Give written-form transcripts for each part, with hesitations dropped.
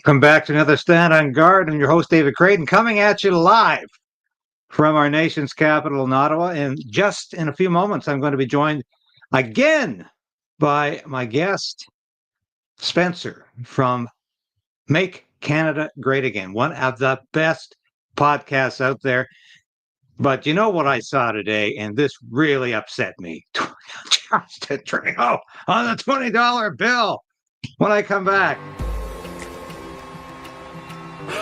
Welcome back to another Stand on Guard. I'm your host, David Krayden, coming at you live from our nation's capital in Ottawa. And just in a few moments, I'm going to be joined again by my guest, Spencer from Make Canada Great Again, one of the best podcasts out there. But you know what I saw today, and this really upset me. Justin Trudeau on the $20 bill when I come back.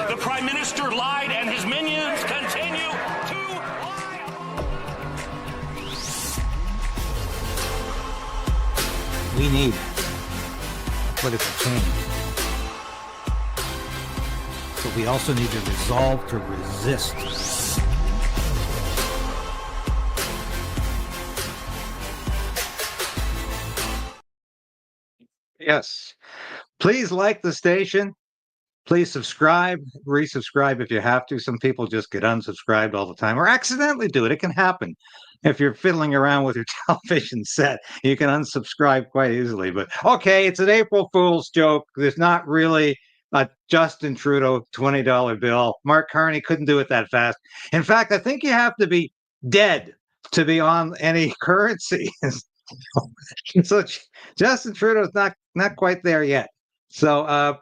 The Prime Minister lied and his minions continue to lie. We need political change. But we also need to resolve to resist. Yes. Please like the station. Please subscribe, resubscribe if you have to. Some people just get unsubscribed all the time or accidentally do it. It can happen. If you're fiddling around with your television set, you can unsubscribe quite easily. But okay, it's an April Fool's joke. There's not really a Justin Trudeau $20 bill. Mark Carney couldn't do it that fast. In fact, I think you have to be dead to be on any currency. So Justin Trudeau's not quite there yet. So,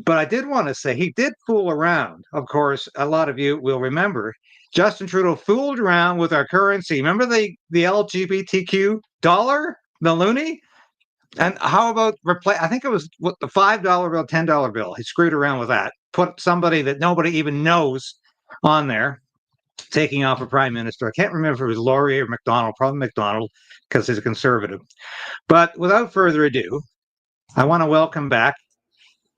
but I did want to say he did fool around. Of course, a lot of you will remember Justin Trudeau fooled around with our currency. Remember the LGBTQ dollar, the loonie? And how about I think it was the $5 bill, $10 bill. He screwed around with that. Put somebody that nobody even knows on there, taking off a prime minister. I can't remember if it was Laurier or McDonald, probably McDonald, because he's a conservative. But without further ado, I want to welcome back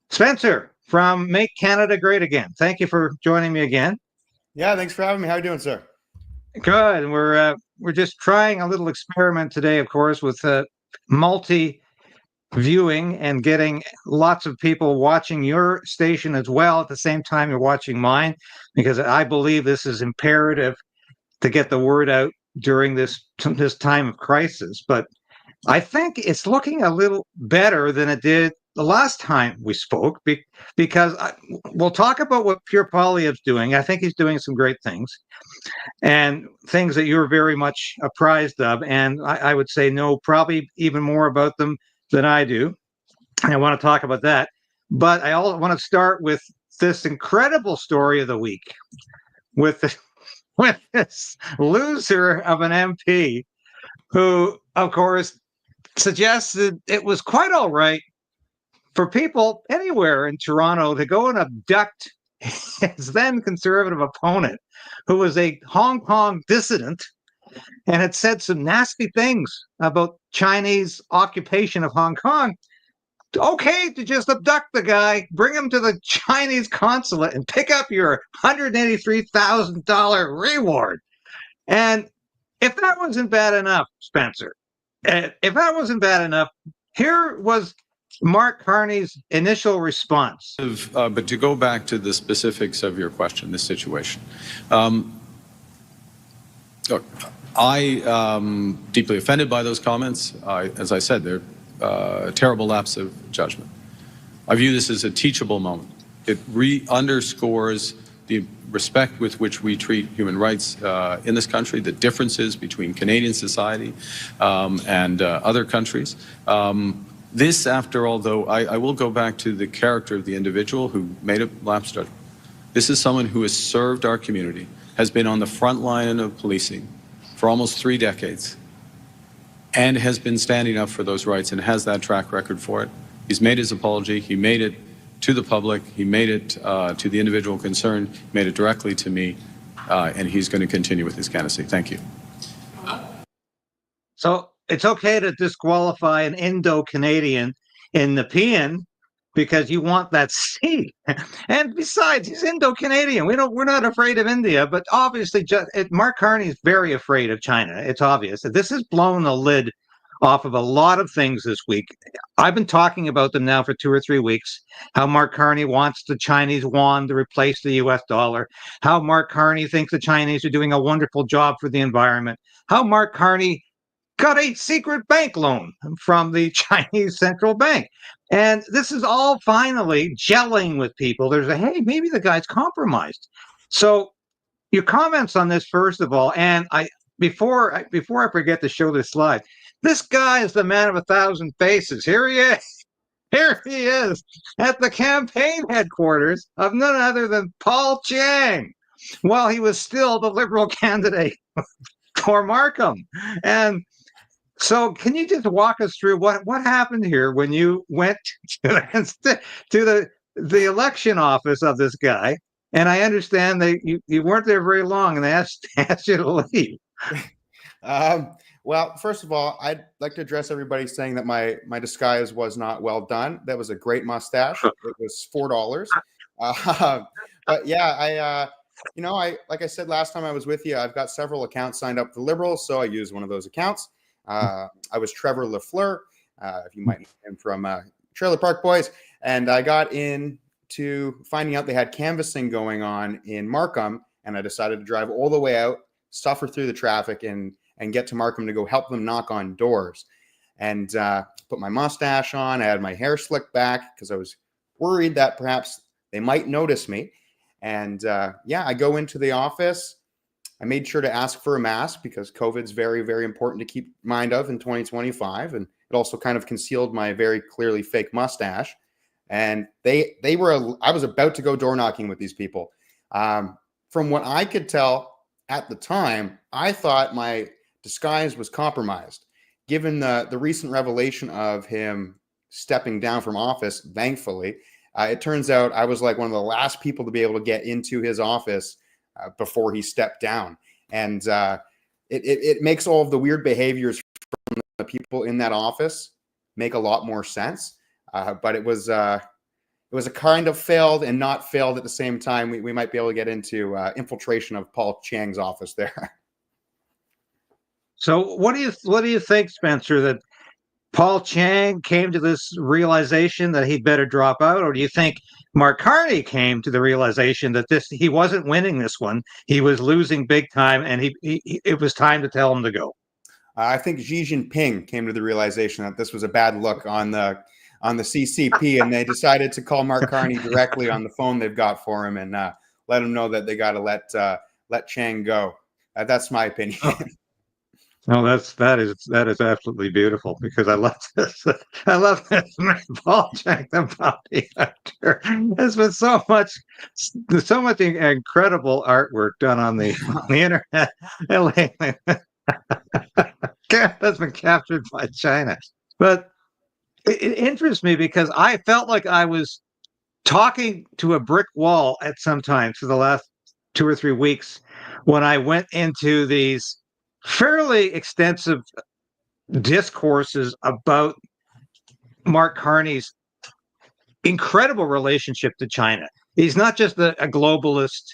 Spencer from Make Canada Great Again. Thank you for joining me again. Yeah, thanks for having me. How are you doing, sir? Good. We're just trying a little experiment today, of course, with multi-viewing and getting lots of people watching your station as well at the same time you're watching mine, because I believe this is imperative to get the word out during this time of crisis. But I think it's looking a little better than it did the last time we spoke, because we'll talk about what Pure Poilievre's doing. I think he's doing some great things and things that you're very much apprised of. And I would say know probably even more about them than I do. And I want to talk about that. But I also want to start with this incredible story of the week with this loser of an MP who, of course, suggested it was quite all right for people anywhere in Toronto to go and abduct his then conservative opponent, who was a Hong Kong dissident and had said some nasty things about Chinese occupation of Hong Kong. Okay, to just abduct the guy, bring him to the Chinese consulate and pick up your $183,000 reward. And if that wasn't bad enough, Spencer, if that wasn't bad enough, here was Mark Carney's initial response. But to go back to the specifics of your question, this situation, look, I am deeply offended by those comments. As I said, they're a terrible lapse of judgment. I view this as a teachable moment. It underscores the respect with which we treat human rights in this country, the differences between Canadian society and other countries. This, after all, though, I will go back to the character of the individual who made a lapse judgment. This is someone who has served our community, has been on the front line of policing for almost 3 decades, and has been standing up for those rights and has that track record for it. He's made his apology. He made it to the public. He made it to the individual concerned. He made it directly to me, and he's going to continue with his candidacy. Thank you. So it's okay to disqualify an Indo-Canadian in the PN because you want that seat. And besides, he's Indo-Canadian. We're not afraid of India, but obviously Mark Carney is very afraid of China. It's obvious. This has blown the lid off of a lot of things this week. I've been talking about them now for 2 or 3 weeks, how Mark Carney wants the Chinese yuan to replace the US dollar, how Mark Carney thinks the Chinese are doing a wonderful job for the environment, how Mark Carney got a secret bank loan from the Chinese central bank. And this is all finally gelling with people. There's a, hey, maybe the guy's compromised. So your comments on this, first of all, and before I forget to show this slide, this guy is the man of 1,000 faces. Here he is. Here he is at the campaign headquarters of none other than Paul Chiang, while he was still the Liberal candidate for Markham. And so can you just walk us through what happened here when you went to the election office of this guy? And I understand that you weren't there very long, and they asked you to leave. Well, first of all, I'd like to address everybody saying that my disguise was not well done. That was a great mustache. It was $4. But yeah, like I said last time I was with you, I've got several accounts signed up for Liberals, so I used one of those accounts. I was Trevor Lafleur, if you might know him from Trailer Park Boys, and I got into finding out they had canvassing going on in Markham, and I decided to drive all the way out, suffer through the traffic, and get to Markham to go help them knock on doors. And put my mustache on. I had my hair slicked back because I was worried that perhaps they might notice me. And yeah, I go into the office. I made sure to ask for a mask because COVID's very, very important to keep mind of in 2025. And it also kind of concealed my very clearly fake mustache. And I was about to go door knocking with these people. From what I could tell at the time, I thought my disguise was compromised. Given the recent revelation of him stepping down from office, thankfully, it turns out I was like one of the last people to be able to get into his office before he stepped down. And it makes all of the weird behaviors from the people in that office make a lot more sense. But it was a kind of failed and not failed at the same time. We might be able to get into infiltration of Paul Chiang's office there. So what do you think, Spencer, that Paul Chiang came to this realization that he'd better drop out, or do you think Mark Carney came to the realization that he wasn't winning this one, he was losing big time, and it was time to tell him to go? I think Xi Jinping came to the realization that this was a bad look on the CCP, and they decided to call Mark Carney directly on the phone they've got for him and let him know that they got to let Chiang go. That's my opinion. No, that is absolutely beautiful, because I love this. I love this Paul Chiang, the bounty hunter. There's been so much incredible artwork done on the internet lately. That's been captured by China. But it interests me because I felt like I was talking to a brick wall at some time for the last 2 or 3 weeks when I went into these fairly extensive discourses about Mark Carney's incredible relationship to China. He's not just a globalist,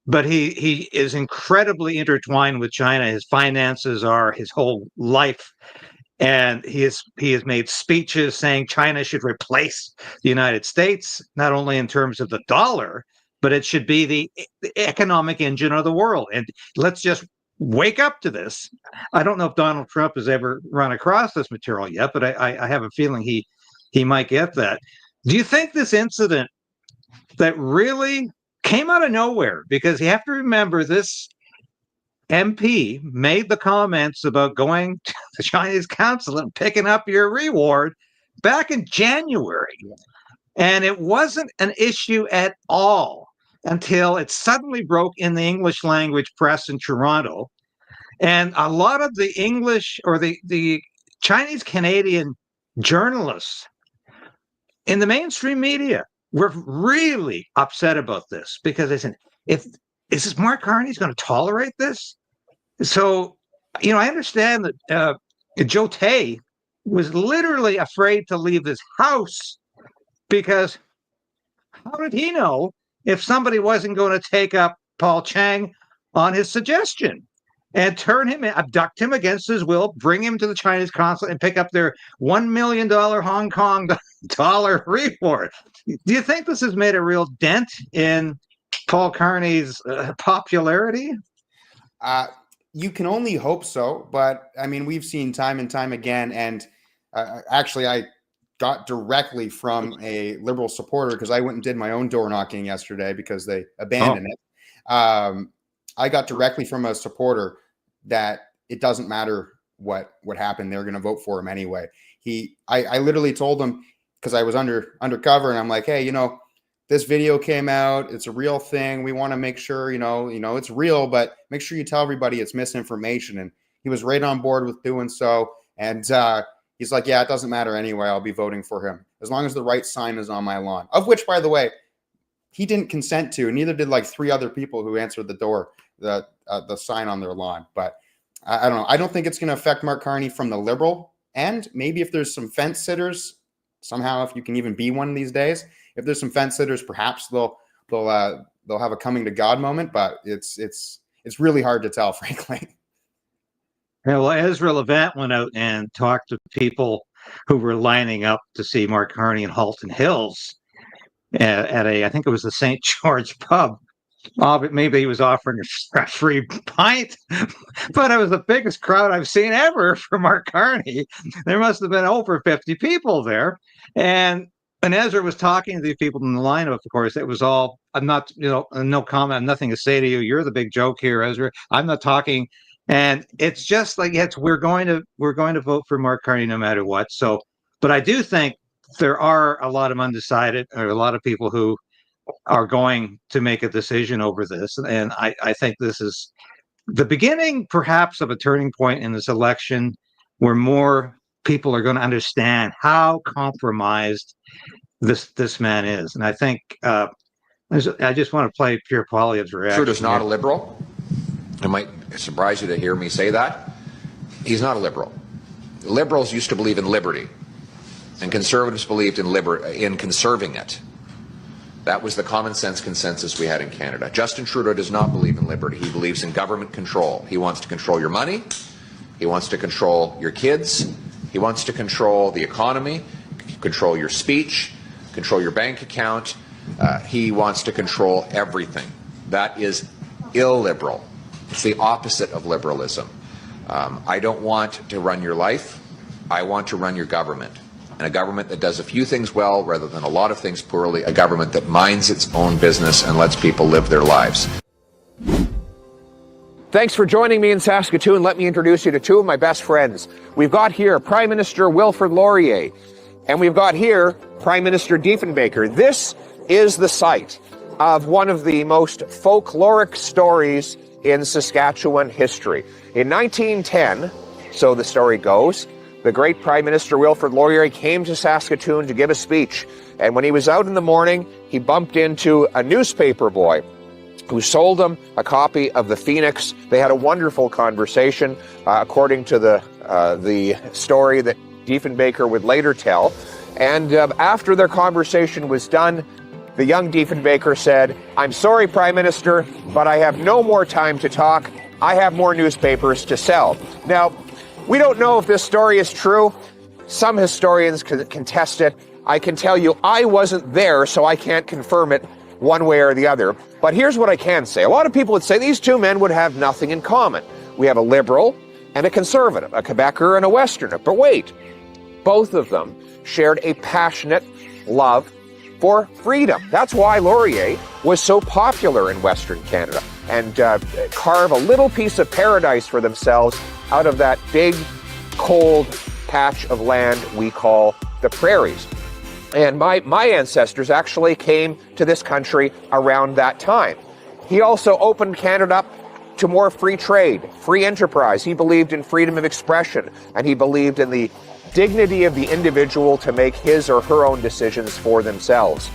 but he is incredibly intertwined with China. His finances are his whole life. And he has made speeches saying China should replace the United States, not only in terms of the dollar, but it should be the economic engine of the world. And let's just wake up to this. I don't know if Donald Trump has ever run across this material yet, but I have a feeling he might get that. Do you think this incident that really came out of nowhere, because you have to remember this MP made the comments about going to the Chinese consulate and picking up your reward back in January, and it wasn't an issue at all until it suddenly broke in the English language press in Toronto. And a lot of the English or the Chinese Canadian journalists in the mainstream media were really upset about this, because they said, is this Mark Carney's going to tolerate this? So, I understand that Joe Tay was literally afraid to leave his house, because how did he know if somebody wasn't going to take up Paul Chiang on his suggestion and turn him in, abduct him against his will, bring him to the Chinese consulate and pick up their $1 million Hong Kong dollar reward? Do you think this has made a real dent in Paul Carney's popularity? You can only hope so, but I mean, we've seen time and time again. And actually, I got directly from a Liberal supporter because I went and did my own door knocking yesterday because they abandoned it. I got directly from a supporter that it doesn't matter what happened. They're going to vote for him anyway. I literally told him, because I was undercover, and I'm like, hey, this video came out. It's a real thing. We want to make sure, it's real, but make sure you tell everybody it's misinformation. And he was right on board with doing so. And he's like, yeah, it doesn't matter anyway. I'll be voting for him as long as the right sign is on my lawn, of which, by the way, he didn't consent to, and neither did like 3 other people who answered the door, the sign on their lawn. But I don't know. I don't think it's going to affect Mark Carney from the Liberal end. Maybe if there's some fence sitters, somehow, if you can even be one these days, if there's some fence sitters, perhaps they'll have a coming to God moment. But it's really hard to tell, frankly. Yeah, well, Ezra Levant went out and talked to people who were lining up to see Mark Carney in Halton Hills at I think it was the St. George pub. Maybe he was offering a free pint, but it was the biggest crowd I've seen ever for Mark Carney. There must have been over 50 people there. And Ezra was talking to these people in the lineup, of course. It was all, I'm not, no comment, nothing to say to you. You're the big joke here, Ezra. I'm not talking. And it's just like, we're going to vote for Mark Carney no matter what. So, but I do think there are a lot of undecided, or a lot of people who are going to make a decision over this. And I think this is the beginning, perhaps, of a turning point in this election where more people are going to understand how compromised this man is. And I think I just want to play Pierre Poilievre's reaction. Trudeau's not a Liberal. It might surprise you to hear me say that. He's not a Liberal. Liberals used to believe in liberty, and Conservatives believed in conserving it. That was the common sense consensus we had in Canada. Justin Trudeau does not believe in liberty. He believes in government control. He wants to control your money. He wants to control your kids. He wants to control the economy, control your speech, control your bank account. He wants to control everything. That is illiberal. It's the opposite of liberalism. I don't want to run your life. I want to run your government. And a government that does a few things well rather than a lot of things poorly, a government that minds its own business and lets people live their lives. Thanks for joining me in Saskatoon. Let me introduce you to 2 of my best friends. We've got here Prime Minister Wilfrid Laurier, and we've got here Prime Minister Diefenbaker. This is the site of one of the most folkloric stories in Saskatchewan history. In 1910, so the story goes, the great Prime Minister Wilfrid Laurier came to Saskatoon to give a speech. And when he was out in the morning, he bumped into a newspaper boy who sold him a copy of the Phoenix. They had a wonderful conversation, according to the story that Diefenbaker would later tell. And after their conversation was done, the young Diefenbaker said, "I'm sorry, Prime Minister, but I have no more time to talk. I have more newspapers to sell." Now, we don't know if this story is true. Some historians contest it. I can tell you I wasn't there, so I can't confirm it one way or the other. But here's what I can say. A lot of people would say these 2 men would have nothing in common. We have a Liberal and a Conservative, a Quebecer and a Westerner. But wait, both of them shared a passionate love for freedom. That's why Laurier was so popular in Western Canada, and carve a little piece of paradise for themselves out of that big, cold patch of land we call the prairies. And my ancestors actually came to this country around that time. He also opened Canada up to more free trade, free enterprise. He believed in freedom of expression, and he believed in the dignity of the individual to make his or her own decisions for themselves.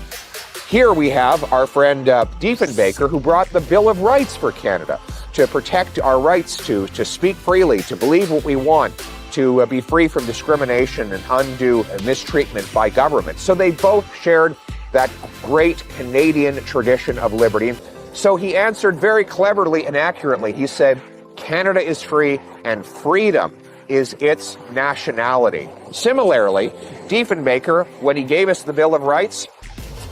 Here we have our friend Diefenbaker, who brought the Bill of Rights for Canada to protect our rights to speak freely, to believe what we want, to be free from discrimination and undue mistreatment by government. So they both shared that great Canadian tradition of liberty. So he answered very cleverly and accurately. He said, Canada is free and freedom is its nationality. Similarly, Diefenbaker, when he gave us the Bill of Rights,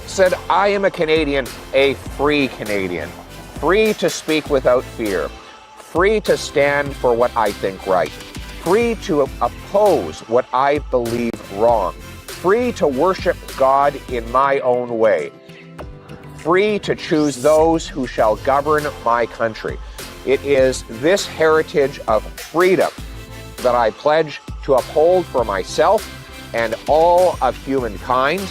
said, I am a Canadian, a free Canadian, free to speak without fear, free to stand for what I think right, free to oppose what I believe wrong, free to worship God in my own way, free to choose those who shall govern my country. It is this heritage of freedom that I pledge to uphold for myself and all of humankind.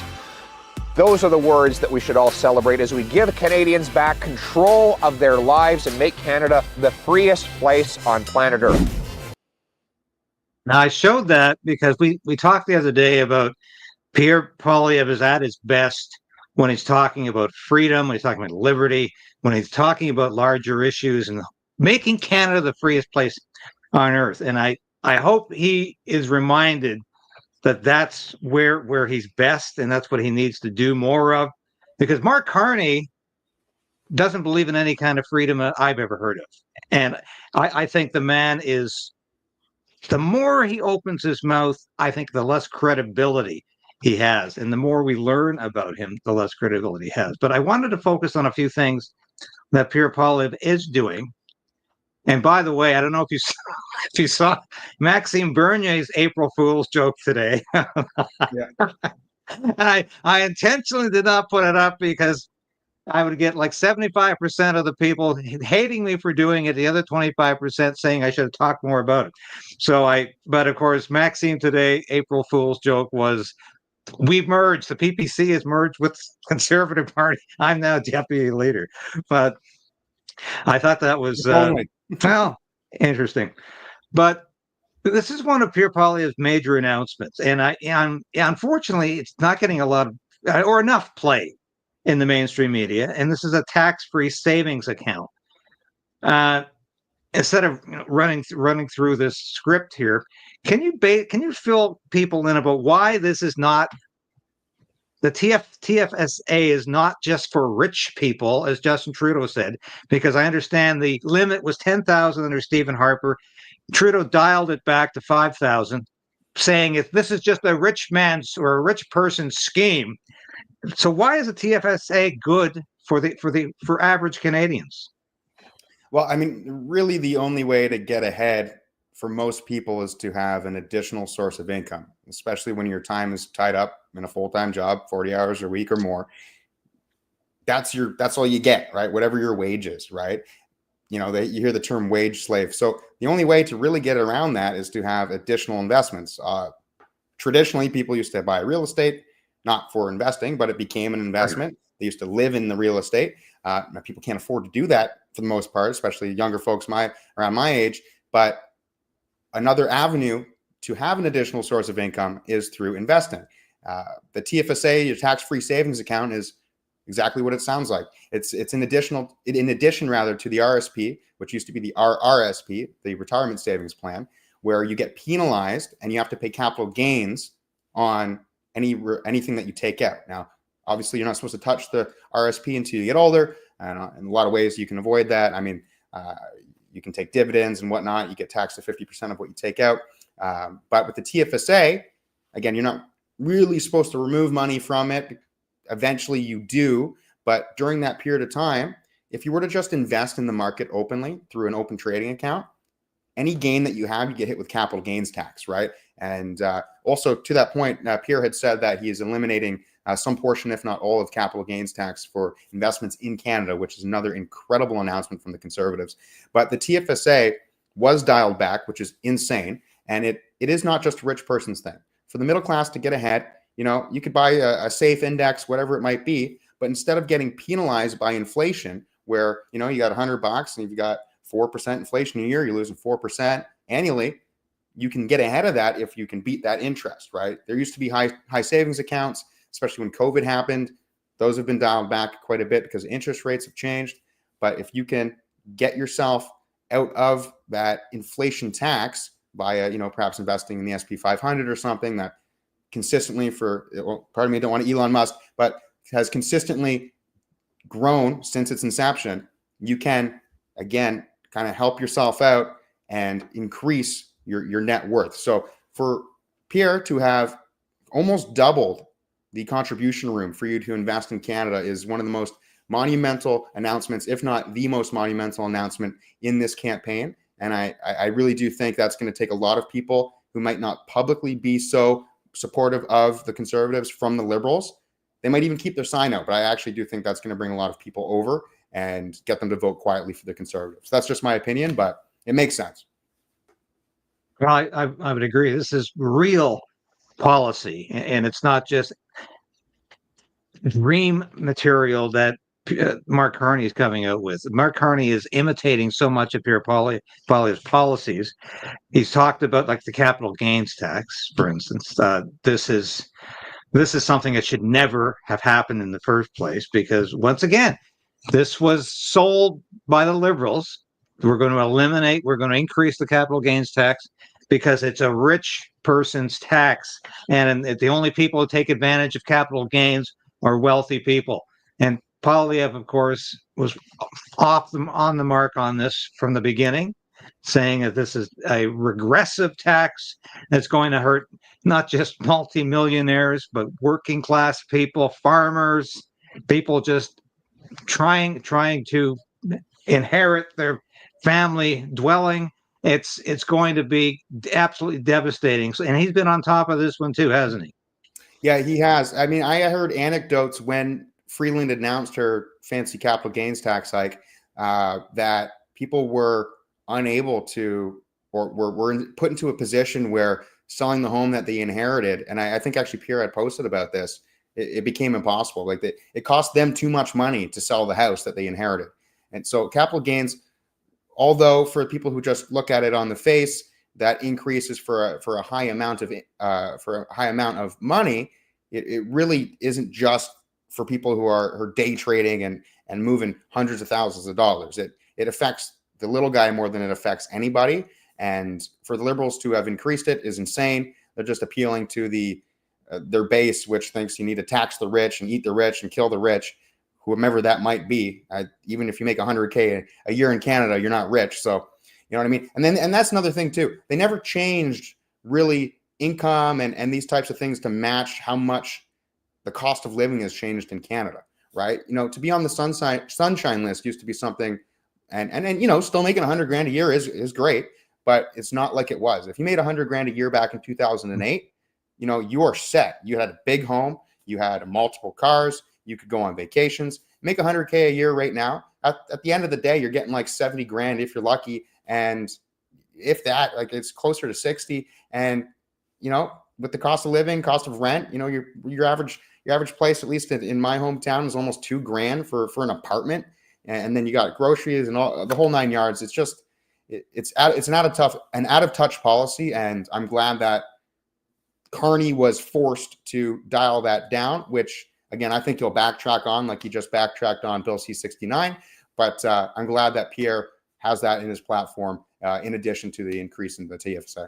Those are the words that we should all celebrate as we give Canadians back control of their lives and make Canada the freest place on planet Earth. Now, I showed that because we talked the other day about Pierre Poilievre is at his best when he's talking about freedom, when he's talking about liberty, when he's talking about larger issues and making Canada the freest place on earth. And I hope he is reminded that that's where he's best, and that's what he needs to do more of. Because Mark Carney doesn't believe in any kind of freedom I've ever heard of. And I think the man is, the more he opens his mouth, I think the less credibility he has. And the more we learn about him, the less credibility he has. But I wanted to focus on a few things that Pierre Poilievre is doing. And by the way, I don't know if you saw Maxime Bernier's April Fool's joke today. Yeah. And I intentionally did not put it up because I would get like 75% of the people hating me for doing it, the other 25% saying I should have talked more about it. But of course, Maxime today, April Fool's joke was, we've merged. The PPC has merged with Conservative Party. I'm now deputy leader. But I thought that was well, interesting. But this is one of Pierre Poilievre's major announcements, and unfortunately, it's not getting a lot of or enough play in the mainstream media. And this is a tax-free savings account. Instead of running through this script here, can you fill people in about why this is not? The TFSA is not just for rich people, as Justin Trudeau said, because I understand the limit was 10,000 under Stephen Harper. Trudeau dialed it back to 5,000, saying if this is just a rich man's or a rich person's scheme. So why is the TFSA good for average Canadians? Well, I mean, really the only way to get ahead for most people is to have an additional source of income, especially when your time is tied up in a full-time job, 40 hours a week or more. That's all you get, right? Whatever your wage is, right? You hear the term wage slave. So the only way to really get around that is to have additional investments. Traditionally, people used to buy real estate, not for investing, but it became an investment. They used to live in the real estate. Now people can't afford to do that for the most part, especially younger folks around my age. But another avenue to have an additional source of income is through investing. The TFSA, your tax-free savings account, is exactly what it sounds like. It's in addition to the RSP, which used to be the RRSP, the retirement savings plan, where you get penalized and you have to pay capital gains on anything that you take out. Now, obviously, you're not supposed to touch the RSP until you get older, and in a lot of ways you can avoid that. I mean, you can take dividends and whatnot. You get taxed to 50% of what you take out. But with the TFSA, again, you're not really supposed to remove money from it. Eventually you do. But during that period of time, if you were to just invest in the market openly through an open trading account, any gain that you have, you get hit with capital gains tax, right? And also to that point, Pierre had said that he is eliminating some portion, if not all, of capital gains tax for investments in Canada, which is another incredible announcement from the Conservatives. But the TFSA was dialed back, which is insane. And it is not just a rich person's thing. For the middle class to get ahead, you could buy a safe index, whatever it might be. But instead of getting penalized by inflation, where, you got $100 and you've got 4% inflation a year, you're losing 4% annually, you can get ahead of that if you can beat that interest, right? There used to be high savings accounts, especially when COVID happened. Those have been dialed back quite a bit because interest rates have changed. But if you can get yourself out of that inflation tax by, perhaps investing in the SP 500 or something that consistently pardon me, I don't want to Elon Musk, but has consistently grown since its inception, you can, again, kind of help yourself out and increase your net worth. So for Pierre to have almost doubled the contribution room for you to invest in Canada is one of the most monumental announcements, if not the most monumental announcement in this campaign. And I really do think that's going to take a lot of people who might not publicly be so supportive of the Conservatives from the Liberals. They might even keep their sign out, but I actually do think that's going to bring a lot of people over and get them to vote quietly for the Conservatives. That's just my opinion, but it makes sense. Well, I would agree. This is real policy, and it's not just dream material that Mark Carney is coming out with. Mark Carney is imitating so much of Pierre Poilievre's policies. He's talked about like the capital gains tax, for instance. This is something that should never have happened in the first place, because once again, this was sold by the Liberals. We're going to increase the capital gains tax because it's a rich person's tax, and the only people who take advantage of capital gains are wealthy people. And Poilievre, of course, was on the mark on this from the beginning, saying that this is a regressive tax that's going to hurt not just multimillionaires, but working class people, farmers, people just trying to inherit their family dwelling. It's going to be absolutely devastating. And he's been on top of this one too, hasn't he? Yeah, he has. I mean, I heard anecdotes when Freeland announced her fancy capital gains tax hike that people were unable to, or were put into a position where selling the home that they inherited, and I think actually Pierre had posted about this, it became impossible. Like it cost them too much money to sell the house that they inherited. And so capital gains, although for people who just look at it on the face, that increases for a high amount of money, it really isn't just for people who are day trading and moving hundreds of thousands of dollars. It affects the little guy more than it affects anybody. And for the Liberals to have increased it is insane. They're just appealing to their base, which thinks you need to tax the rich and eat the rich and kill the rich, whomever that might be. Even if you make $100K a year in Canada, you're not rich. So, you know what I mean? And that's another thing too. They never changed really income and these types of things to match how much the cost of living has changed in Canada, right? You know, to be on the sunshine list used to be something, and you know, still making $100,000 a year is great, but it's not like it was. If you made $100,000 a year back in 2008, you know, you are set. You had a big home, you had multiple cars, you could go on vacations. Make $100K a year right now. At the end of the day, you're getting like $70,000 if you're lucky, and if that, like, it's closer to 60. And you know, with the cost of living, cost of rent, you know, your average place, at least in my hometown, is almost $2,000 for an apartment, and then you got groceries and all the whole 9 yards. It's just it's an out of touch policy, and I'm glad that Carney was forced to dial that down, which again I think he'll backtrack on, like he just backtracked on Bill C-69. But I'm glad that Pierre has that in his platform, in addition to the increase in the TFSA.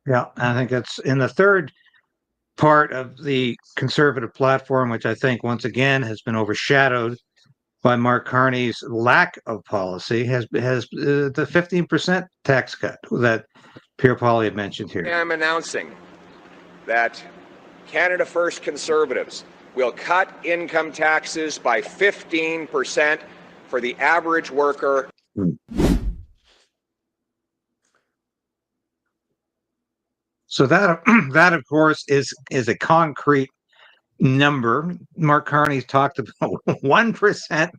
Yeah, I think it's in the third part of the Conservative platform, which I think once again has been overshadowed by Mark Carney's lack of policy, has the 15% tax cut that Pierre Poilievre mentioned here. I'm announcing that Canada First Conservatives will cut income taxes by 15% for the average worker. So that of course is a concrete number. Mark Carney's talked about 1%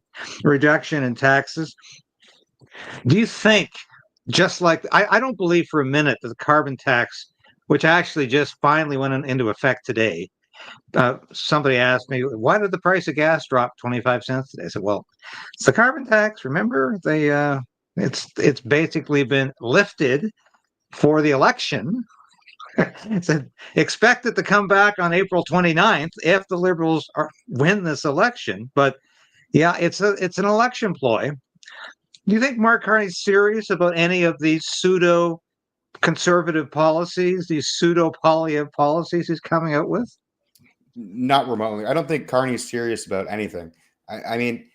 reduction in taxes. Do you think, just like I don't believe for a minute that the carbon tax, which actually just finally went into effect today. Somebody asked me, why did the price of gas drop 25 cents today? I said, well, it's the carbon tax. Remember, it's basically been lifted for the election. Said, expect it to come back on April 29th if the Liberals win this election. But yeah, it's an election ploy. Do you think Mark Carney's serious about any of these pseudo conservative policies, these pseudo Poilievre policies he's coming out with? Not remotely. I don't think Carney's serious about anything. I mean,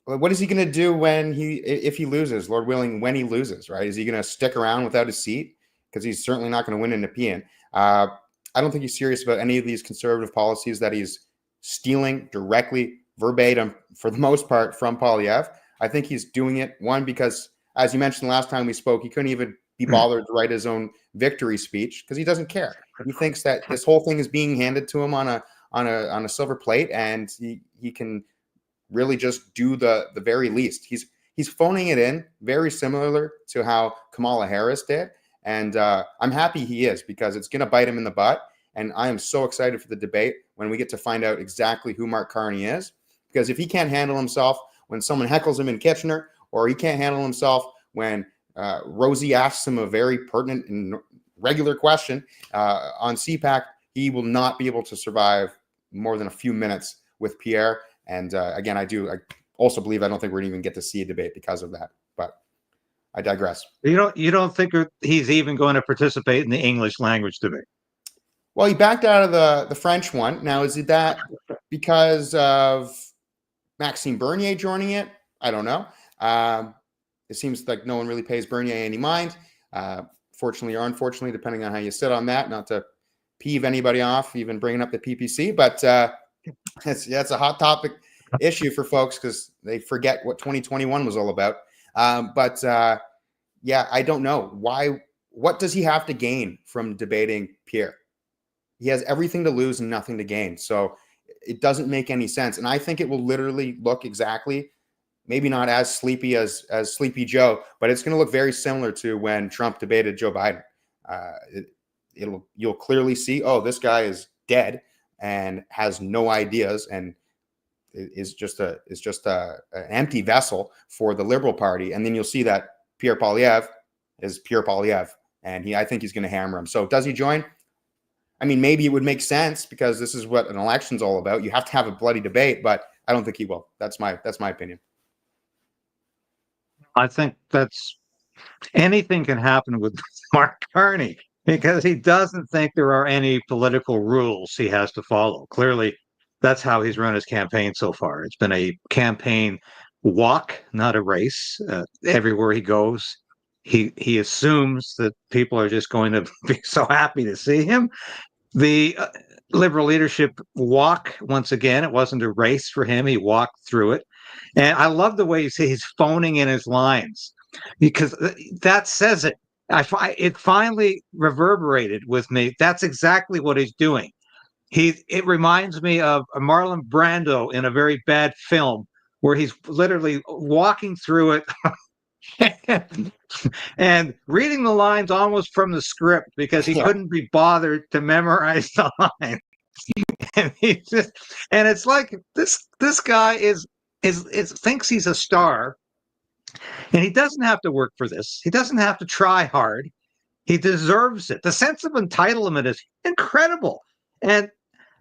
what is he going to do if he loses, Lord willing, when he loses, right? Is he going to stick around without a seat? Because he's certainly not going to win in Nepean. I don't think he's serious about any of these conservative policies that he's stealing directly verbatim for the most part from Poilievre. I think he's doing it, one, because as you mentioned last time we spoke, he couldn't even be bothered to write his own victory speech because he doesn't care. He thinks that this whole thing is being handed to him on a silver plate, and he can really just do the very least. He's phoning it in, very similar to how Kamala Harris did. And I'm happy he is, because it's going to bite him in the butt. And I am so excited for the debate when we get to find out exactly who Mark Carney is. Because if he can't handle himself when someone heckles him in Kitchener, or he can't handle himself when Rosie asks him a very pertinent and regular question on CPAC, he will not be able to survive more than a few minutes with Pierre. And again, I also believe I don't think we're going to even get to see a debate because of that. But I digress. You don't think he's even going to participate in the English language debate? Well, he backed out of the French one. Now, is it that because of Maxime Bernier joining it? I don't know. It seems like no one really pays Bernier any mind. Fortunately or unfortunately, depending on how you sit on that, not to peeve anybody off, even bringing up the PPC. But it's a hot topic issue for folks because they forget what 2021 was all about. Yeah, I don't know why. What does he have to gain from debating Pierre? He has everything to lose and nothing to gain. So it doesn't make any sense. And I think it will literally look exactly, maybe not as sleepy as Sleepy Joe, but it's going to look very similar to when Trump debated Joe Biden. You'll clearly see, oh, this guy is dead and has no ideas and is just an empty vessel for the Liberal Party. And then you'll see that Pierre Poilievre is Pierre Poilievre, and I think he's going to hammer him. So does he join? I mean, maybe it would make sense because this is what an election's all about. You have to have a bloody debate, but I don't think he will. That's my opinion. I think anything can happen with Mark Carney because he doesn't think there are any political rules he has to follow. Clearly, that's how he's run his campaign so far. It's been a campaign walk, not a race. Everywhere he goes, he assumes that people are just going to be so happy to see him. The Liberal leadership walk, once again, it wasn't a race for him. He walked through it. And I love the way he's phoning in his lines because that says it. It finally reverberated with me. That's exactly what he's doing. It reminds me of Marlon Brando in a very bad film where he's literally walking through it and reading the lines almost from the script because he couldn't be bothered to memorize the lines. And it's like this guy is thinks he's a star, and he doesn't have to work for this. He doesn't have to try hard. He deserves it. The sense of entitlement is incredible. And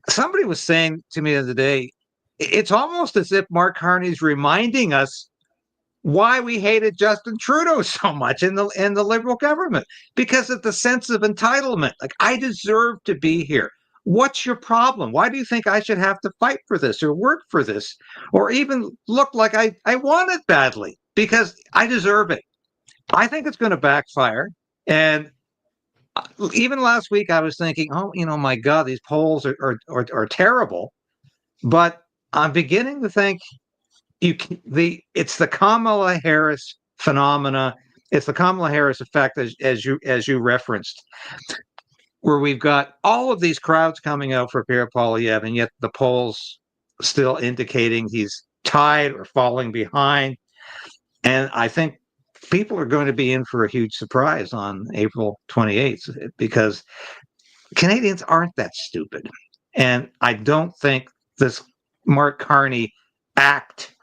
somebody was saying to me the other day, it's almost as if Mark Carney's reminding us why we hated Justin Trudeau so much in the Liberal government, because of the sense of entitlement. Like, I deserve to be here. What's your problem? Why do you think I should have to fight for this or work for this or even look like I want it badly because I deserve it? I think it's going to backfire. And even last week I was thinking, oh, my God, these polls are terrible. But I'm beginning to think it's the Kamala Harris phenomena. It's the Kamala Harris effect, as you referenced, where we've got all of these crowds coming out for Pierre Poilievre, and yet the polls still indicating he's tied or falling behind. And I think people are going to be in for a huge surprise on April 28th because Canadians aren't that stupid. And I don't think this Mark Carney act,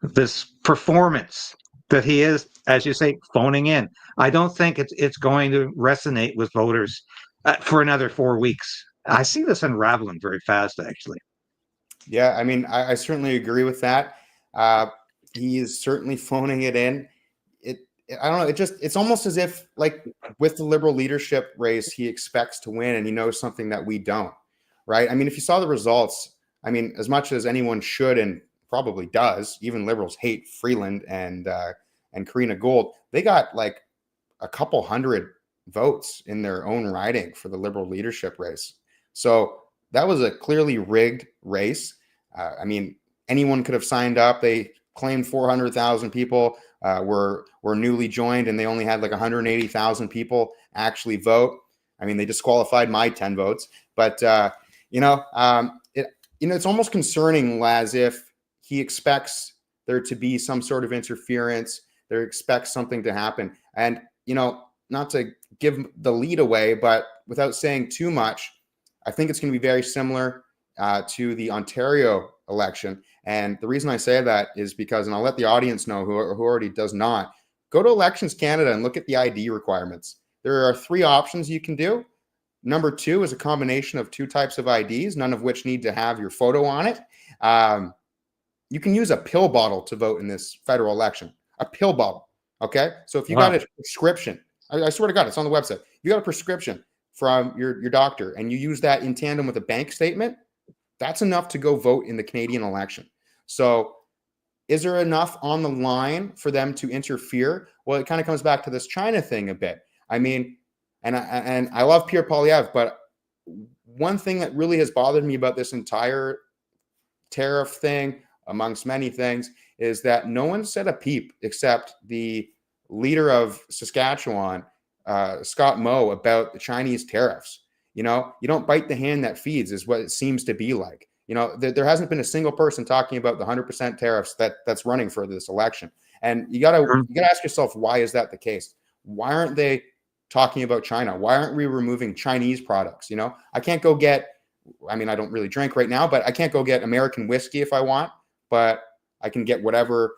this performance that he is, as you say, phoning in, I don't think it's going to resonate with voters for another 4 weeks. I see this unraveling very fast, actually. Yeah, I mean, I certainly agree with that. He is certainly phoning it in. I don't know. It's almost as if, like, with the Liberal leadership race, he expects to win and he knows something that we don't, right? I mean, if you saw the results, I mean, as much as anyone should and probably does, even Liberals hate Freeland and Karina Gould, they got like a couple hundred votes in their own riding for the Liberal leadership race. So that was a clearly rigged race. I mean, anyone could have signed up. They claimed 400,000 people were newly joined, and they only had like 180,000 people actually vote. I mean, they disqualified my 10 votes, but it's almost concerning, as if he expects there to be some sort of interference. There expects something to happen, and not to give the lead away, but without saying too much, I think it's going to be very similar to the Ontario election. And the reason I say that is because, and I'll let the audience know who already does not, go to Elections Canada and look at the ID requirements. There are 3 options you can do. Number 2 is a combination of 2 types of IDs, none of which need to have your photo on it. You can use a pill bottle to vote in this federal election. A pill bottle. Okay. So if you got a prescription, I swear to God, it's on the website. You got a prescription from your doctor and you use that in tandem with a bank statement, that's enough to go vote in the Canadian election. So is there enough on the line for them to interfere? Well, it kind of comes back to this China thing a bit. I mean, and I love Pierre Poilievre, but one thing that really has bothered me about this entire tariff thing, amongst many things, is that no one said a peep except the leader of Saskatchewan, Scott Moe, about the Chinese tariffs. You don't bite the hand that feeds, is what it seems to be like. There hasn't been a single person talking about the 100% tariffs that's running for this election. And you gotta ask yourself, why is that the case? Why aren't they talking about China? Why aren't we removing Chinese products? I can't go get, I don't really drink right now, but I can't go get American whiskey if I want, but I can get whatever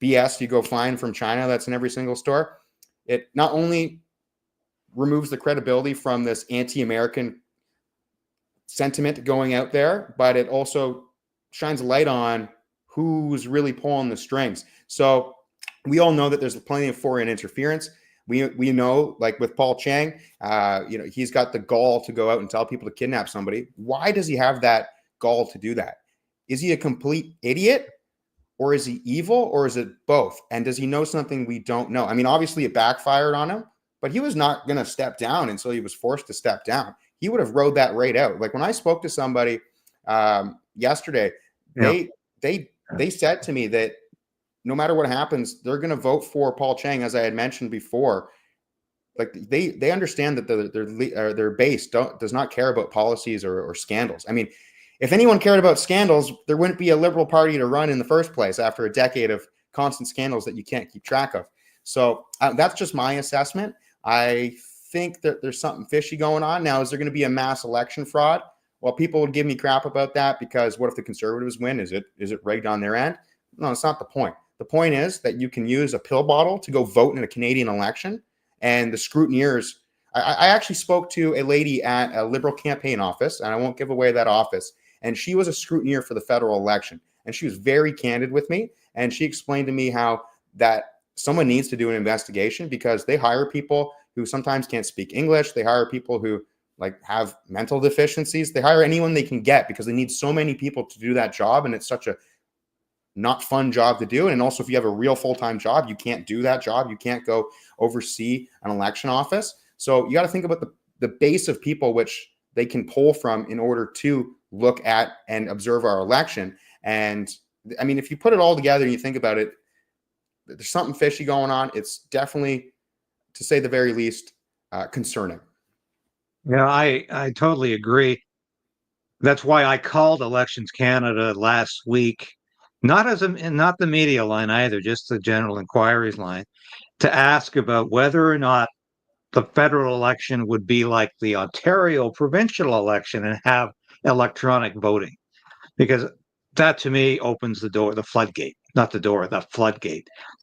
BS you go find from China that's in every single store. It not only removes the credibility from this anti-American sentiment going out there, but it also shines a light on who's really pulling the strings. So we all know that there's plenty of foreign interference. We know, like with Paul Chiang, he's got the gall to go out and tell people to kidnap somebody. Why does he have that gall to do that? Is he a complete idiot, or is he evil, or is it both? And does he know something we don't know? Obviously it backfired on him, but he was not going to step down until he was forced to step down. He would have rode that right out. Like when I spoke to somebody yesterday, they said to me that no matter what happens, they're going to vote for Paul Chiang, as I had mentioned before. Like they understand that their base does not care about policies or scandals. If anyone cared about scandals, there wouldn't be a Liberal Party to run in the first place after a decade of constant scandals that you can't keep track of. So that's just my assessment. I think that there's something fishy going on. Now, is there going to be a mass election fraud? Well, people would give me crap about that because what if the Conservatives win? Is it rigged on their end? No, it's not the point. The point is that you can use a pill bottle to go vote in a Canadian election, and the scrutineers. I actually spoke to a lady at a Liberal campaign office, and I won't give away that office, and she was a scrutineer for the federal election, and she was very candid with me, and she explained to me how that someone needs to do an investigation because they hire people who sometimes can't speak English. They hire people who have mental deficiencies. They hire anyone they can get because they need so many people to do that job, and it's such a not fun job to do. And also, if you have a real full-time job, you can't do that job. You can't go oversee an election office. So you got to think about the base of people which they can pull from in order to look at and observe our election. And if you put it all together and you think about it, there's something fishy going on. It's definitely, to say the very least, concerning. Yeah, I totally agree. That's why I called Elections Canada last week, not the media line either, just the general inquiries line, to ask about whether or not the federal election would be like the Ontario provincial election and have electronic voting, because that to me opens the floodgate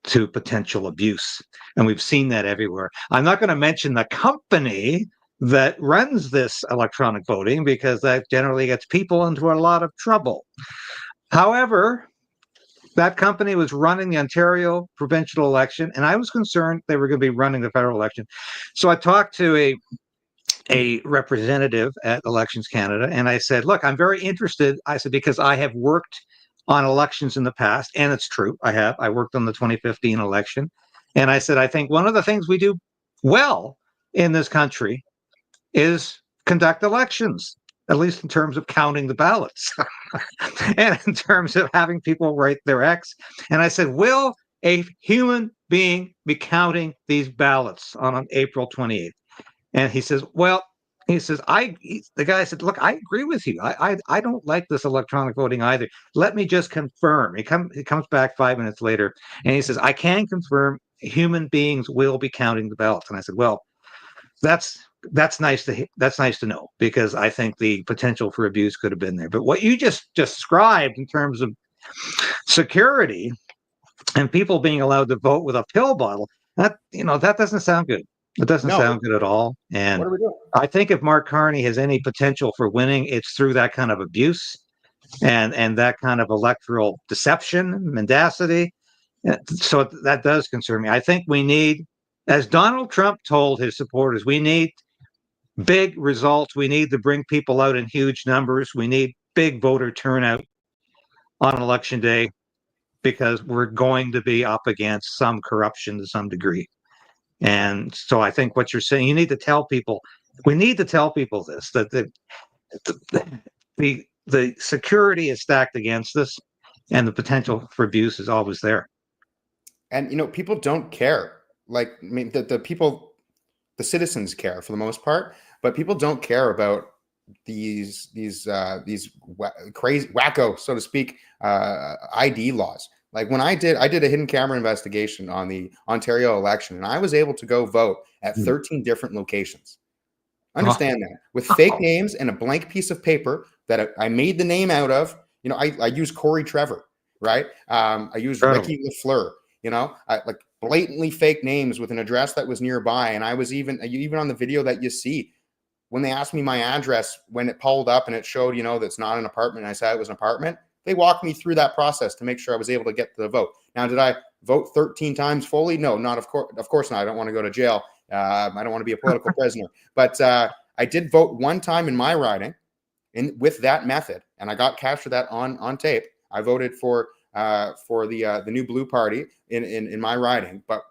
to potential abuse. And we've seen that everywhere. I'm not going to mention the company that runs this electronic voting because that generally gets people into a lot of trouble. However, that company was running the Ontario provincial election, and I was concerned they were going to be running the federal election. So I talked to a representative at Elections Canada, and I said, look, I'm very interested. I said, because I have worked on elections in the past, and it's true, I worked on the 2015 election. And I said, I think one of the things we do well in this country is conduct elections, at least in terms of counting the ballots. and in terms of having people write their X. And I said, will a human being be counting these ballots on April 28th? And he says, well, the guy said, look, I agree with you. I don't like this electronic voting either. Let me just confirm. He comes back 5 minutes later and he says, I can confirm human beings will be counting the ballots. And I said, well, that's nice to know, because I think the potential for abuse could have been there. But what you just described in terms of security and people being allowed to vote with a pill bottle, that doesn't sound good. It doesn't sound good at all. And What are we doing? I think if Mark Carney has any potential for winning, it's through that kind of abuse and that kind of electoral deception, mendacity. So that does concern me. I think we need, as Donald Trump told his supporters, we need big results. We need to bring people out in huge numbers. We need big voter turnout on election day, because we're going to be up against some corruption to some degree. And so I think what you're saying, we need to tell people this, that the security is stacked against us and the potential for abuse is always there. And people don't care. Like, I mean, the citizens care for the most part, but people don't care about these crazy wacko, so to speak, ID laws. Like when I did a hidden camera investigation on the Ontario election, and I was able to go vote at 13 different locations. Understand that, with fake names and a blank piece of paper that I made the name out of. I used Corey Trevor, right? I used Ricky LaFleur. Like blatantly fake names with an address that was nearby. And I was even on the video that you see, when they asked me my address, when it pulled up and it showed, that's not an apartment, and I said it was an apartment, they walked me through that process to make sure I was able to get to the vote. Now, did I vote 13 times fully? No, not of course not. I don't want to go to jail. I don't want to be a political prisoner. But I did vote one time in my riding with that method, and I got captured that on tape. I voted for the New Blue Party in my riding, but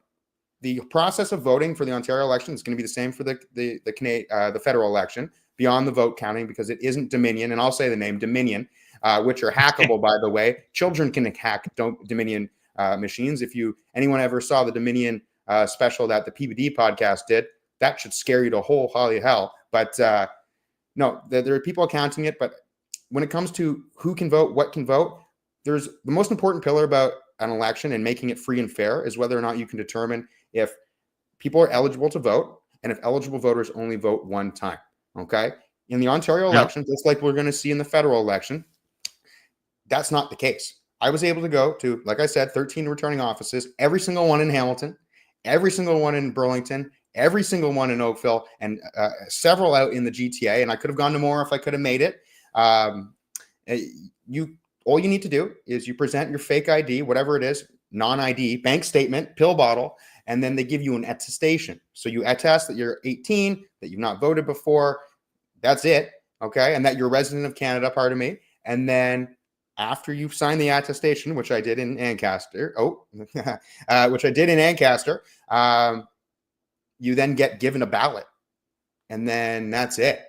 the process of voting for the Ontario election is going to be the same for the federal election, beyond the vote counting, because it isn't Dominion, and I'll say the name Dominion, which are hackable, by the way. Children can hack Dominion machines. If anyone ever saw the Dominion special that the PBD podcast did, that should scare you to whole holy hell. But no, there are people counting it. But when it comes to who can vote, what can vote, there's the most important pillar about an election and making it free and fair is whether or not you can determine if people are eligible to vote, and if eligible voters only vote one time. Okay. In the Ontario election, just like we're going to see in the federal election, that's not the case. I was able to go to, like I said, 13 returning offices, every single one in Hamilton, every single one in Burlington, every single one in Oakville, and several out in the GTA. And I could have gone to more if I could have made it. All you need to do is you present your fake ID, whatever it is, non-ID, bank statement, pill bottle, and then they give you an attestation. So you attest that you're 18, that you've not voted before. That's it. Okay. And that you're a resident of Canada, pardon me. And then after you've signed the attestation, which I did in Ancaster, you then get given a ballot. And then that's it.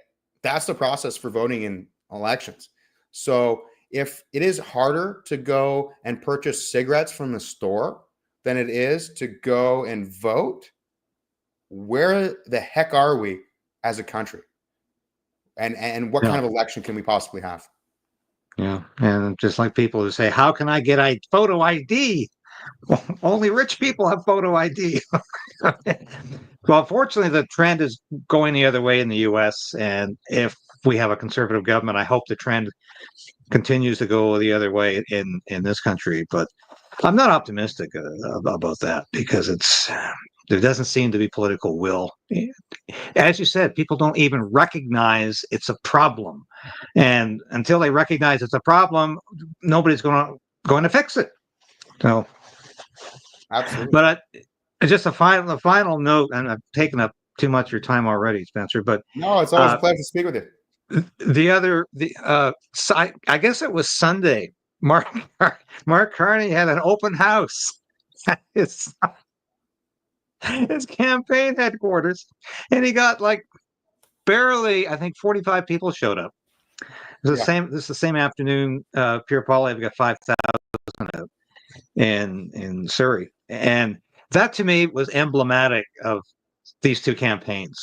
That's the process for voting in elections. So if it is harder to go and purchase cigarettes from the store than it is to go and vote, where the heck are we as a country? And what kind of election can we possibly have? Yeah. And just like people who say, how can I get photo ID? Well, only rich people have photo ID. Well, fortunately, the trend is going the other way in the U.S. And if we have a conservative government, I hope the trend continues to go the other way in this country. But I'm not optimistic about that, because there doesn't seem to be political will. As you said, people don't even recognize it's a problem, and until they recognize it's a problem, nobody's going to fix it. So, absolutely. But just the final note, and I've taken up too much of your time already, Spencer. But no, it's always a pleasure to speak with you. I guess it was Sunday. Mark Carney had an open house at his campaign headquarters, and he got like barely, I think 45 people showed up. This is Yeah. the same. This is the same afternoon. Pierre Poilievre got 5,000 in Surrey, and that to me was emblematic of these two campaigns.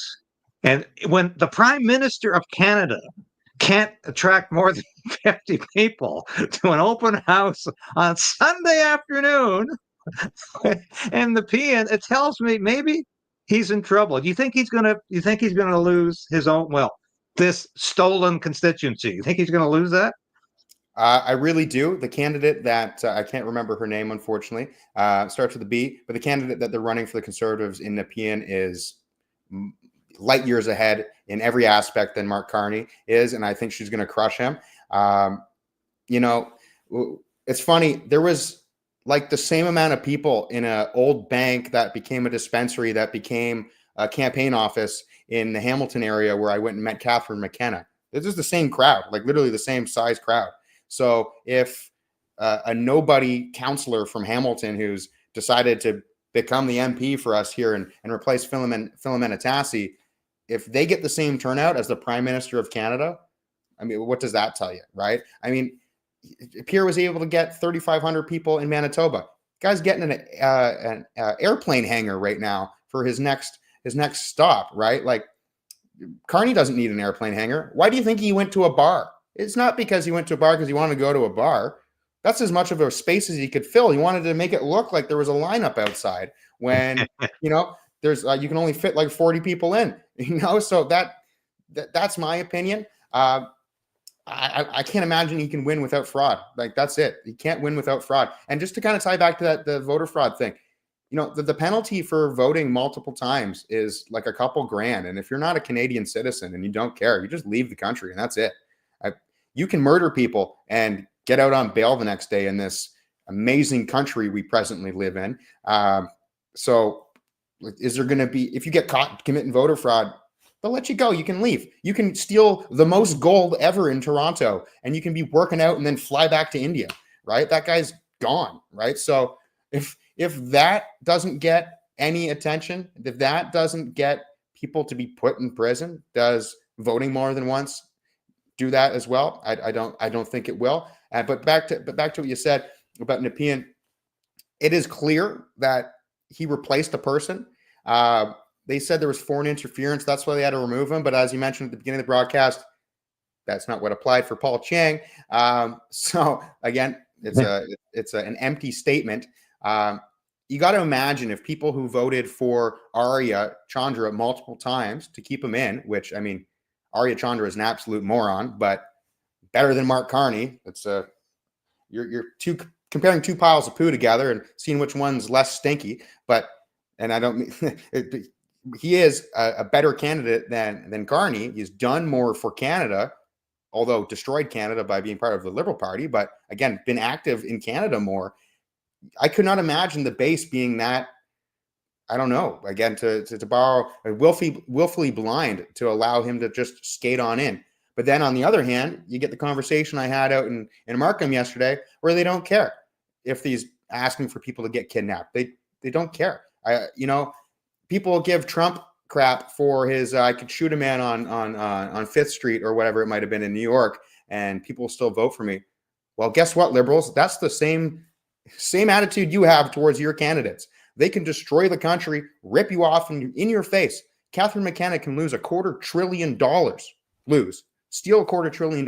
And when the Prime Minister of Canada can't attract more than 50 people to an open house on Sunday afternoon, and the PN, it tells me maybe he's in trouble. Do you think he's gonna? You think he's gonna lose his own? Well, this stolen constituency. You think he's gonna lose that? I really do. The candidate that I can't remember her name, unfortunately, starts with a B, but the candidate that they're running for the Conservatives in Nepean is light years ahead in every aspect than Mark Carney is, and I think she's going to crush him. You know, it's funny. There was like the same amount of people in an old bank that became a dispensary that became a campaign office in the Hamilton area where I went and met Catherine McKenna. This is the same crowd, like literally the same size crowd. So if a nobody counselor from Hamilton who's decided to become the MP for us here and replace Philomena Tassi, if they get the same turnout as the Prime Minister of Canada, I mean, what does that tell you, right? I mean, Pierre was able to get 3,500 people in Manitoba. Guy's getting an airplane hangar right now for his next stop, right? Like, Carney doesn't need an airplane hangar. Why do you think he went to a bar? It's not because he went to a bar because he wanted to go to a bar. That's as much of a space as he could fill. He wanted to make it look like there was a lineup outside when, you know, there's you can only fit like 40 people in, you know? So that's my opinion. I can't imagine he can win without fraud. Like, that's it. He can't win without fraud. And just to kind of tie back to the voter fraud thing, you know, the penalty for voting multiple times is like a couple grand. And if you're not a Canadian citizen and you don't care, you just leave the country and that's it. You can murder people and get out on bail the next day in this amazing country we presently live in. So is there going to be, if you get caught committing voter fraud, they'll let you go. You can leave. You can steal the most gold ever in Toronto and you can be working out and then fly back to India, right? That guy's gone, right? So if that doesn't get any attention, if that doesn't get people to be put in prison, does voting more than once do that as well? I don't think it will. But back to what you said about Nepean, it is clear that he replaced a person. They said there was foreign interference. That's why they had to remove him. But as you mentioned at the beginning of the broadcast, that's not what applied for Paul Chiang. So again, it's an empty statement. You got to imagine if people who voted for Arya Chandra multiple times to keep him in, which, I mean, Arya Chandra is an absolute moron, but better than Mark Carney. It's you're comparing two piles of poo together and seeing which one's less stinky. And I don't mean he is a better candidate than Carney. He's done more for Canada, although destroyed Canada by being part of the Liberal Party. But again, been active in Canada more. I could not imagine the base being that. I don't know, again, to borrow willfully blind to allow him to just skate on in. But then on the other hand, you get the conversation I had out in Markham yesterday where they don't care if he's asking for people to get kidnapped. They don't care. You know, people give Trump crap for his I could shoot a man on 5th Street or whatever it might have been in New York, and people still vote for me. Well, guess what, liberals? That's the same attitude you have towards your candidates. They can destroy the country, rip you off in your face. Catherine McKenna can lose $250 billion, steal $250 billion.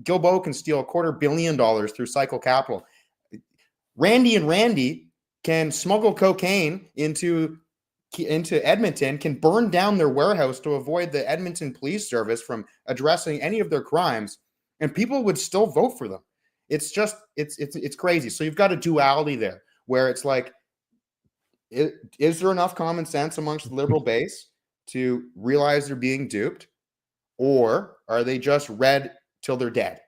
Guilbeault can steal $250 million through Cycle Capital. Randy can smuggle cocaine into Edmonton, can burn down their warehouse to avoid the Edmonton Police Service from addressing any of their crimes, and people would still vote for them. It's just, it's crazy. So you've got a duality there where it's like, is there enough common sense amongst the Liberal base to realize they're being duped, or are they just red till they're dead?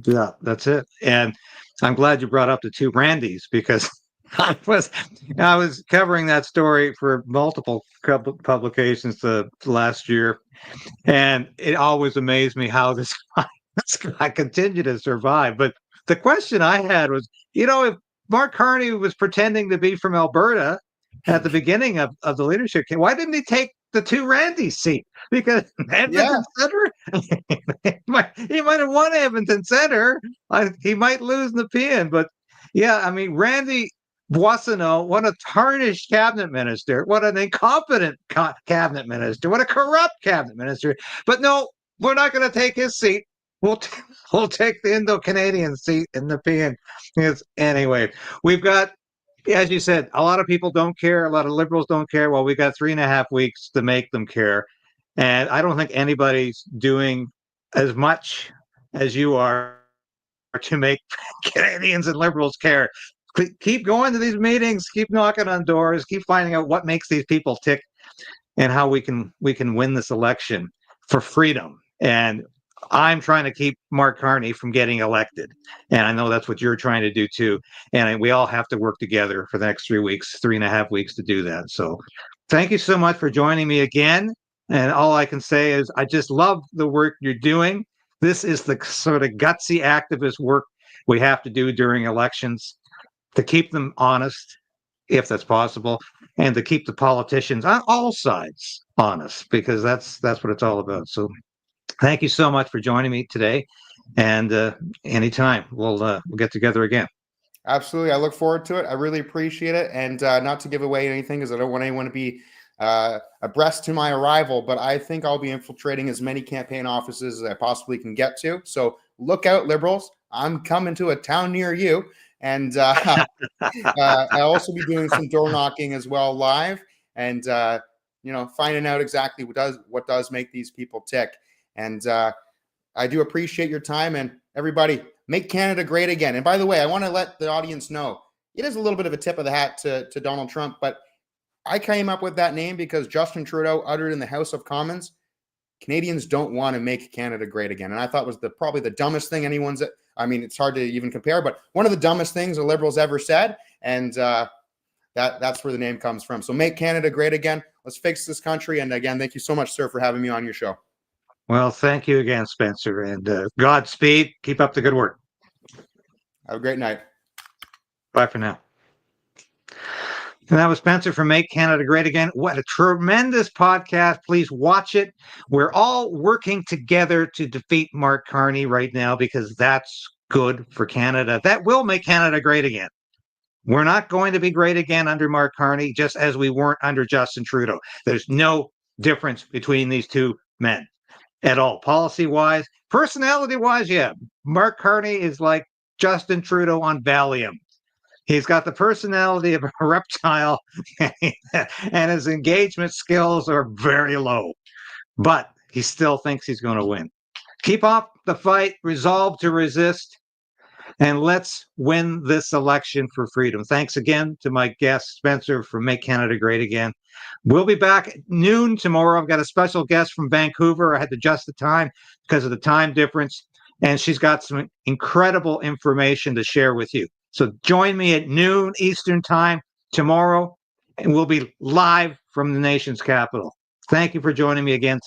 Yeah, that's it. And I'm glad you brought up the two Randys, because I was covering that story for multiple publications last year, and it always amazed me how this guy continued to survive. But the question I had was, you know, if Mark Carney was pretending to be from Alberta at the beginning of the leadership, why didn't he take the two Randy seat because Edmonton Center, he might have won Edmonton Center. He might lose in the PN, but yeah, I mean, Randy Boissonneau, what a tarnished cabinet minister, what an incompetent cabinet minister, what a corrupt cabinet minister. But no, we're not going to take his seat. We'll take the Indo-Canadian seat in the PN. Anyway, we've got, as you said, a lot of people don't care. A lot of liberals don't care. Well, we got 3.5 weeks to make them care. And I don't think anybody's doing as much as you are to make Canadians and liberals care. Keep going to these meetings, keep knocking on doors, keep finding out what makes these people tick and how we can win this election for freedom. And I'm trying to keep Mark Carney from getting elected. And I know that's what you're trying to do too. And we all have to work together for the next 3 weeks, 3.5 weeks to do that. So thank you so much for joining me again. And all I can say is I just love the work you're doing. This is the sort of gutsy activist work we have to do during elections to keep them honest, if that's possible, and to keep the politicians on all sides honest, because that's what it's all about. So thank you so much for joining me today, and anytime we'll get together again. Absolutely. I look forward to it. I really appreciate it. And not to give away anything, because I don't want anyone to be abreast to my arrival, but I think I'll be infiltrating as many campaign offices as I possibly can get to. So look out, Liberals. I'm coming to a town near you. And I'll also be doing some door knocking as well live, and finding out exactly what does make these people tick. And I do appreciate your time, and everybody, make Canada great again. And by the way, I want to let the audience know it is a little bit of a tip of the hat to Donald Trump, but I came up with that name because Justin Trudeau uttered in the House of Commons, Canadians don't want to make Canada great again. And I thought was probably the dumbest thing it's hard to even compare, but one of the dumbest things the Liberals ever said. And that's where the name comes from. So make Canada great again. Let's fix this country. And again, thank you so much, sir, for having me on your show. Well, thank you again, Spencer, and Godspeed. Keep up the good work. Have a great night. Bye for now. And that was Spencer from Make Canada Great Again. What a tremendous podcast. Please watch it. We're all working together to defeat Mark Carney right now because that's good for Canada. That will make Canada great again. We're not going to be great again under Mark Carney, just as we weren't under Justin Trudeau. There's no difference between these two men at all. Policy-wise, personality-wise, yeah. Mark Carney is like Justin Trudeau on Valium. He's got the personality of a reptile, and his engagement skills are very low. But he still thinks he's going to win. Keep up the fight, resolve to resist, and let's win this election for freedom. Thanks again to my guest, Spencer, from Make Canada Great Again. We'll be back at noon tomorrow. I've got a special guest from Vancouver. I had to adjust the time because of the time difference, and she's got some incredible information to share with you. So join me at noon Eastern time tomorrow, and we'll be live from the nation's capital. Thank you for joining me again.